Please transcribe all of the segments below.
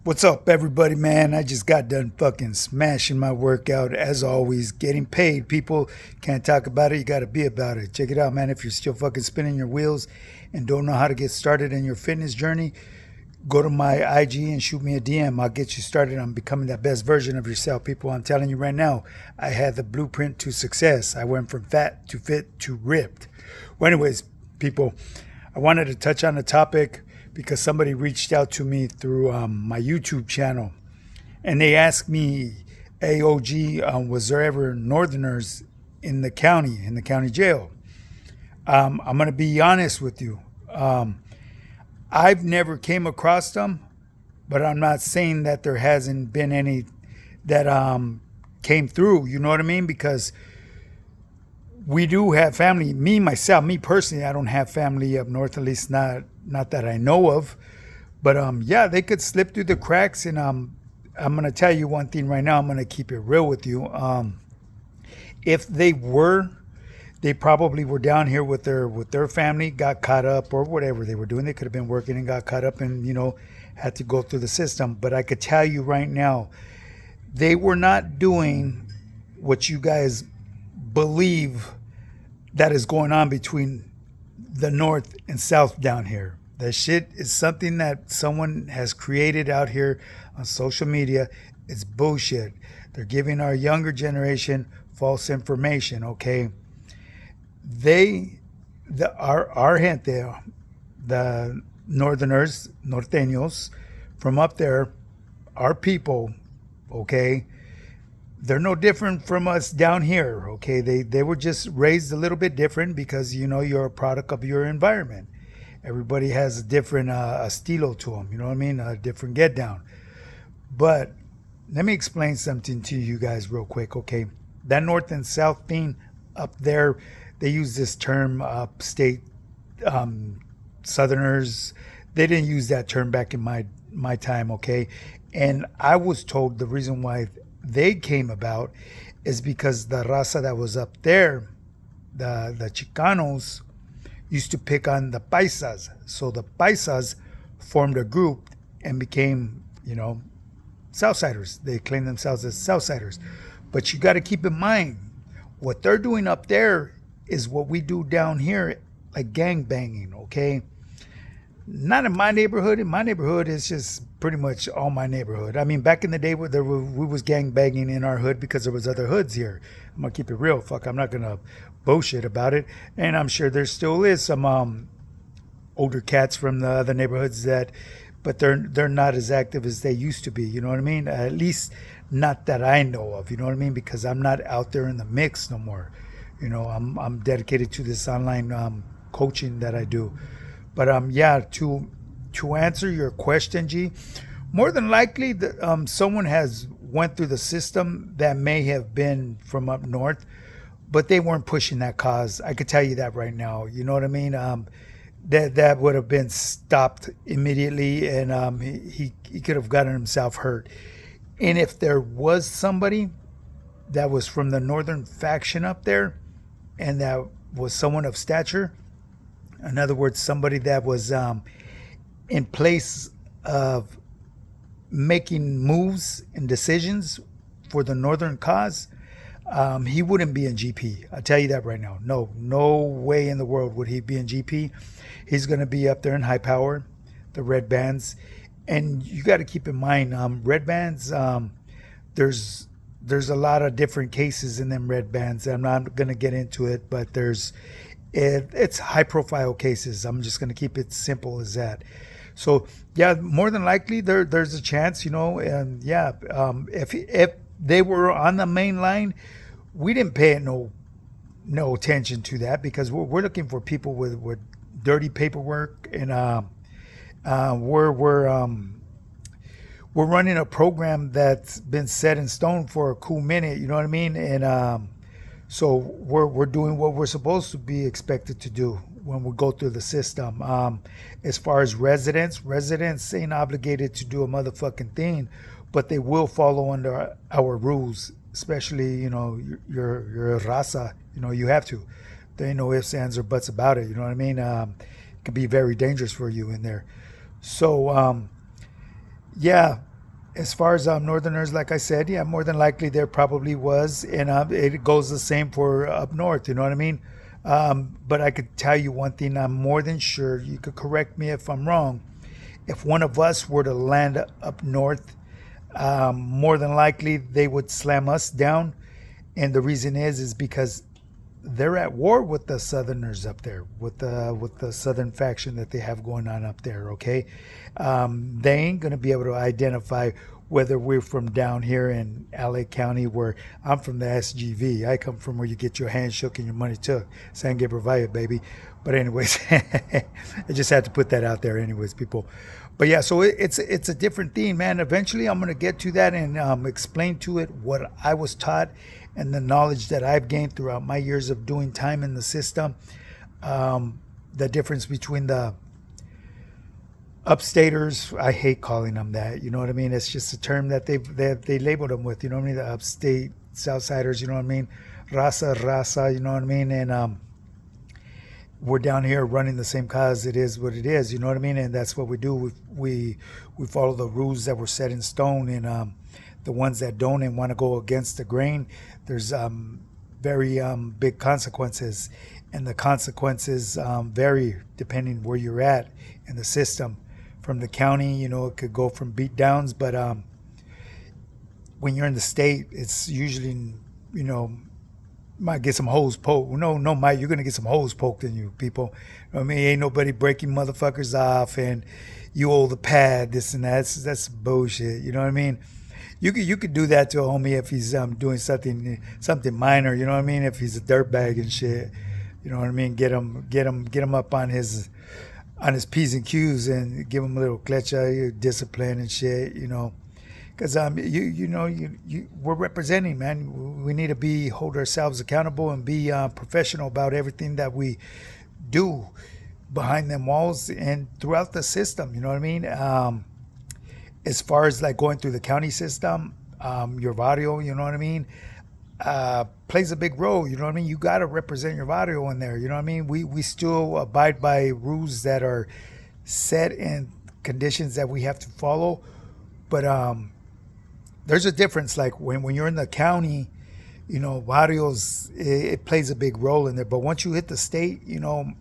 What's up, everybody, man? I just got done fucking smashing my workout. As always, getting paid. People can't talk about it. You got to be about it. Check it out, man. If you're still fucking spinning your wheels and don't know how to get started in your fitness journey, go to my IG and shoot me a DM. I'll get you started on becoming that best version of yourself. People, I'm telling you right now, I had the blueprint to success. I went from fat to fit to ripped. Well, anyways, people, I wanted to touch on the topic because somebody reached out to me through my YouTube channel, and they asked me, AOG, was there ever Northerners in the county jail? I'm going to be honest with you. I've never came across them, but I'm not saying that there hasn't been any that came through. You know what I mean? Because we do have family. Me personally, I don't have family up north, at least not that I know of. But yeah, they could slip through the cracks. And I'm gonna tell you one thing right now. I'm gonna keep it real with you. If they probably were down here with their family, got caught up or whatever they were doing. They could have been working and got caught up, and had to go through the system. But I could tell you right now, they were not doing what you guys believe that is going on between the north and south down here. That shit is something that someone has created out here on social media. It's bullshit. They're giving our younger generation false information, okay? Our gente, the northerners, norteños from up there, our people, okay, they're no different from us down here, okay? They were just raised a little bit different because, you're a product of your environment. Everybody has a different estilo to them, you know what I mean? A different get down. But let me explain something to you guys real quick, okay? That north and south thing up there, they use this term, upstate southerners. They didn't use that term back in my time, okay? And I was told the reason why they came about is because the raza that was up there, the Chicanos, used to pick on the paisas. So the paisas formed a group and became, Southsiders. They claim themselves as Southsiders. But you got to keep in mind, what they're doing up there is what we do down here, like gang banging, okay? Not in my neighborhood. In my neighborhood, it's just pretty much all my neighborhood. I mean, back in the day, we was gang banging in our hood because there was other hoods here. I'm gonna keep it real. Fuck, I'm not gonna bullshit about it. And I'm sure there still is some older cats from the other neighborhoods but they're not as active as they used to be. You know what I mean? At least not that I know of. You know what I mean? Because I'm not out there in the mix no more. I'm dedicated to this online coaching that I do. But yeah, to answer your question, G, more than likely, someone has went through the system that may have been from up north, but they weren't pushing that cause. I could tell you that right now. You know what I mean? That would have been stopped immediately, and he could have gotten himself hurt. And if there was somebody that was from the northern faction up there, and that was someone of stature, in other words, somebody that was in place of making moves and decisions for the northern cause, he wouldn't be in GP. I'll tell you that right now. No way in the world would he be in GP. He's going to be up there in high power, the red bands. And you got to keep in mind, red bands, there's a lot of different cases in them red bands. I'm not going to get into it, but it's high profile cases. I'm just going to keep it simple as that. So yeah, more than likely there's a chance, and yeah, if they were on the main line, we didn't pay it no attention to that because we're looking for people with dirty paperwork, and we're running a program that's been set in stone for a cool minute. You know what I mean? And so we're doing what we're supposed to be expected to do when we go through the system. As far as residents ain't obligated to do a motherfucking thing, but they will follow under our rules, especially, your raza, you have to. There ain't no ifs, ands, or buts about it. You know what I mean? It can be very dangerous for you in there. So, yeah, As far as Northerners, like I said, yeah, more than likely there probably was, and it goes the same for up north. You know what I mean? But I could tell you one thing: I'm more than sure. You could correct me if I'm wrong. If one of us were to land up north, more than likely they would slam us down, and the reason is because they're at war with the Southerners up there, with the Southern faction that they have going on up there. Okay, they ain't gonna be able to identify whether we're from down here in LA County, where I'm from the SGV. I come from where you get your hand shook and your money took. San Gabriel Valle, baby. But anyways, I just had to put that out there, anyways, people. But yeah, so it's a different theme, man. Eventually, I'm gonna get to that and explain to it what I was taught and the knowledge that I've gained throughout my years of doing time in the system. The difference between the upstaters, I hate calling them that. You know what I mean? It's just a term that they labeled them with. You know what I mean? The upstate Southsiders. You know what I mean? Raza. You know what I mean? And we're down here running the same cause. It is what it is. You know what I mean? And that's what we do. We follow the rules that were set in stone, and the ones that don't and want to go against the grain, there's very big consequences, and the consequences vary depending where you're at in the system. From the county, you know, it could go from beat downs, but when you're in the state, it's usually, you know, might get some holes poked. No, Mike, you're gonna get some holes poked in you, people. I mean, ain't nobody breaking motherfuckers off, and you owe the pad, this and that. That's bullshit. You know what I mean? You could do that to a homie if he's doing something minor. You know what I mean? If he's a dirtbag and shit. You know what I mean? Get him up on his p's and q's and give him a little clecha, discipline and shit. You know. Because we're representing, man. We need to hold ourselves accountable and be professional about everything that we do behind them walls and throughout the system. You know what I mean? As far as like going through the county system, your barrio, you know what I mean, plays a big role. You know what I mean? You got to represent your barrio in there. You know what I mean? We still abide by rules that are set and conditions that we have to follow, but there's a difference. Like when you're in the county, you know, barrios, it plays a big role in there. But once you hit the state, you know,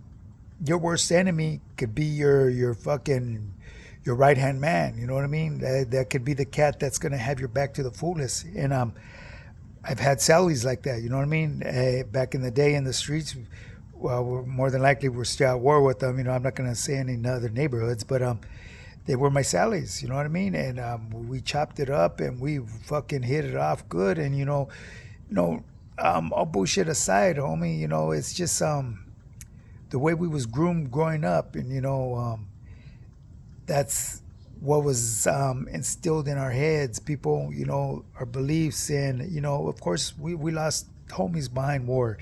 your worst enemy could be your fucking your right hand man. You know what I mean? That could be the cat that's gonna have your back to the fullest. And I've had salaries like that. You know what I mean? Back in the day in the streets, well, more than likely we're still at war with them. You know, I'm not gonna say any other neighborhoods, but they were my sallies, you know what I mean? And we chopped it up and we fucking hit it off good. And all bullshit aside, homie, you know, it's just the way we was groomed growing up, and that's what was instilled in our heads. People, you know, our beliefs, and you know, of course, we lost homies behind war,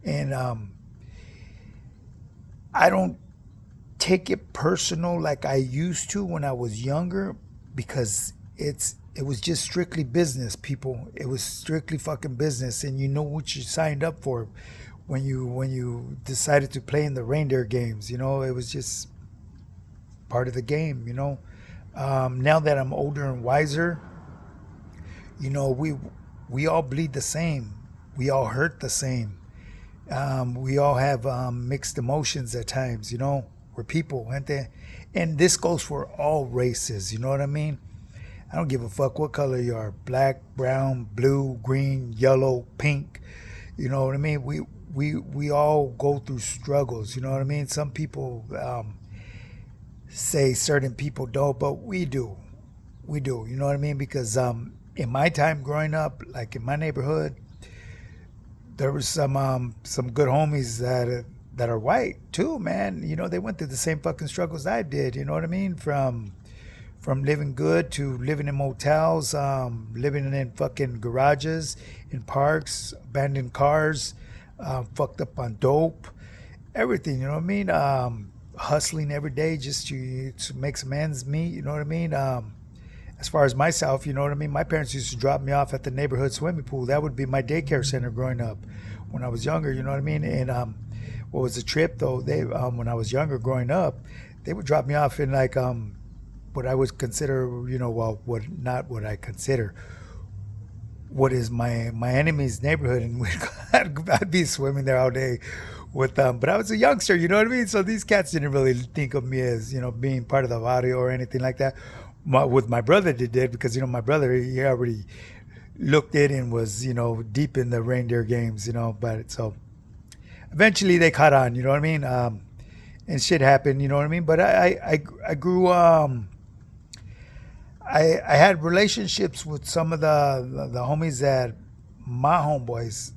and I don't take it personal like I used to when I was younger, because it was just strictly business, people. It was strictly fucking business, and you know what you signed up for when you decided to play in the reindeer games. You know, it was just part of the game. You know, now that I'm older and wiser, you know, we all bleed the same. We all hurt the same. We all have mixed emotions at times. You know, we're people, aren't they? And this goes for all races. You know what I mean? I don't give a fuck what color you are: black, brown, blue, green, yellow, pink. You know what I mean? We all go through struggles. You know what I mean? Some people say certain people don't, but we do. We do. You know what I mean? Because in my time growing up, like in my neighborhood, there was some good homies that are white too, man. You know, they went through the same fucking struggles I did. You know what I mean? From living good to living in motels, living in fucking garages, in parks, abandoned cars, fucked up on dope, everything. You know what I mean? Hustling every day just to make some ends meet. You know what I mean? As far as myself, you know what I mean? My parents used to drop me off at the neighborhood swimming pool. That would be my daycare center growing up when I was younger. You know what I mean? And what was a trip though? They when I was younger growing up, they would drop me off in like what I would consider, well, what not what I consider, what is my enemy's neighborhood, and I'd be swimming there all day with them. But I was a youngster, you know what I mean? So these cats didn't really think of me as being part of the barrio or anything like that. With my brother, they did because my brother, he already looked in and was deep in the reindeer games, But so eventually they caught on, you know what I mean? And shit happened, you know what I mean? But I grew I had relationships with some of the homies that my homeboys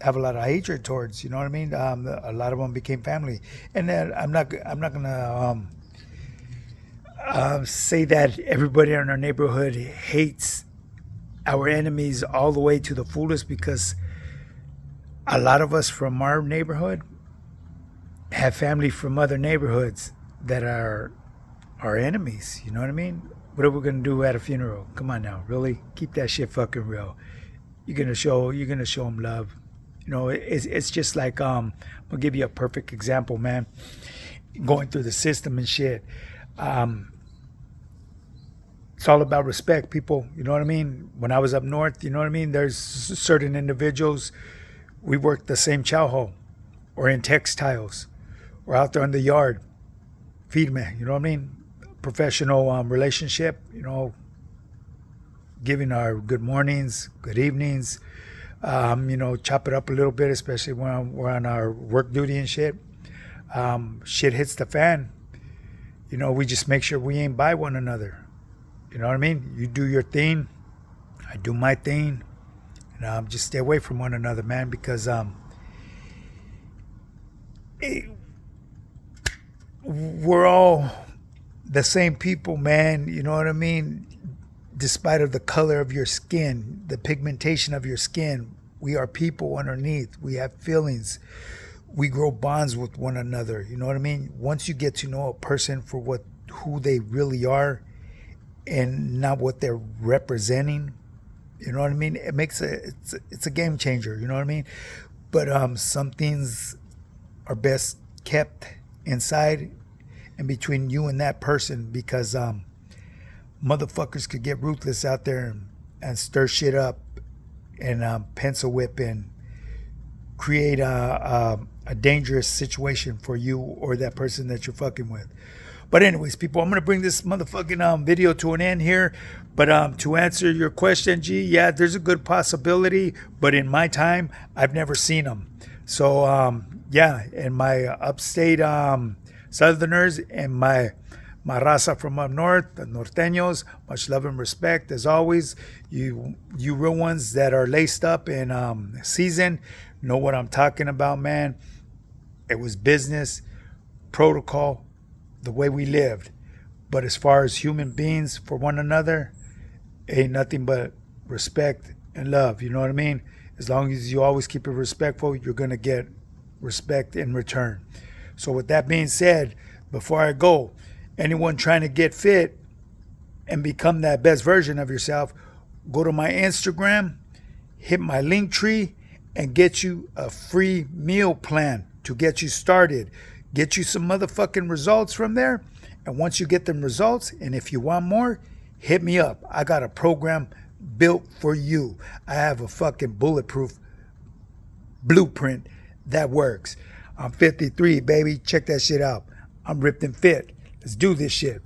have a lot of hatred towards. You know what I mean? A lot of them became family, and then I'm not gonna say that everybody in our neighborhood hates our enemies all the way to the fullest, because a lot of us from our neighborhood have family from other neighborhoods that are our enemies. You know what I mean? What are we gonna do at a funeral? Come on now, really? Keep that shit fucking real. You're gonna show them love. It's just like I'm gonna give you a perfect example, man. Going through the system and shit. It's all about respect, people. You know what I mean? When I was up north, you know what I mean? There's certain individuals, we worked the same chow hall, or in textiles, or out there in the yard, feed me. You know what I mean? Professional relationship. Giving our good mornings, good evenings. Chop it up a little bit, especially when we're on our work duty and shit. Shit hits the fan. We just make sure we ain't by one another. You know what I mean? You do your thing, I do my thing, and just stay away from one another, man, because we're all the same people, man. You know what I mean? Despite of the color of your skin, the pigmentation of your skin, we are people underneath. We have feelings. We grow bonds with one another. You know what I mean? Once you get to know a person for who they really are, and not what they're representing, you know what I mean? It's a game changer. You know what I mean? But some things are best kept inside and between you and that person, because motherfuckers could get ruthless out there and stir shit up and pencil whip and create a dangerous situation for you or that person that you're fucking with. But anyways, people, I'm going to bring this motherfucking video to an end here. But to answer your question, G, yeah, there's a good possibility. But in my time, I've never seen them. So, yeah, and my upstate Southerners and my raza from up north, the Norteños, much love and respect as always. You real ones that are laced up in season know what I'm talking about, man. It was business, protocol, the way we lived. But as far as human beings for one another, ain't nothing but respect and love. You know what I mean? As long as you always keep it respectful, you're going to get respect in return. So with that being said, before I go, anyone trying to get fit and become that best version of yourself, go to my Instagram, hit my link tree, and get you a free meal plan to get you started. Get you some motherfucking results from there. And once you get them results, and if you want more, hit me up. I got a program built for you. I have a fucking bulletproof blueprint that works. I'm 53, baby. Check that shit out. I'm ripped and fit. Let's do this shit.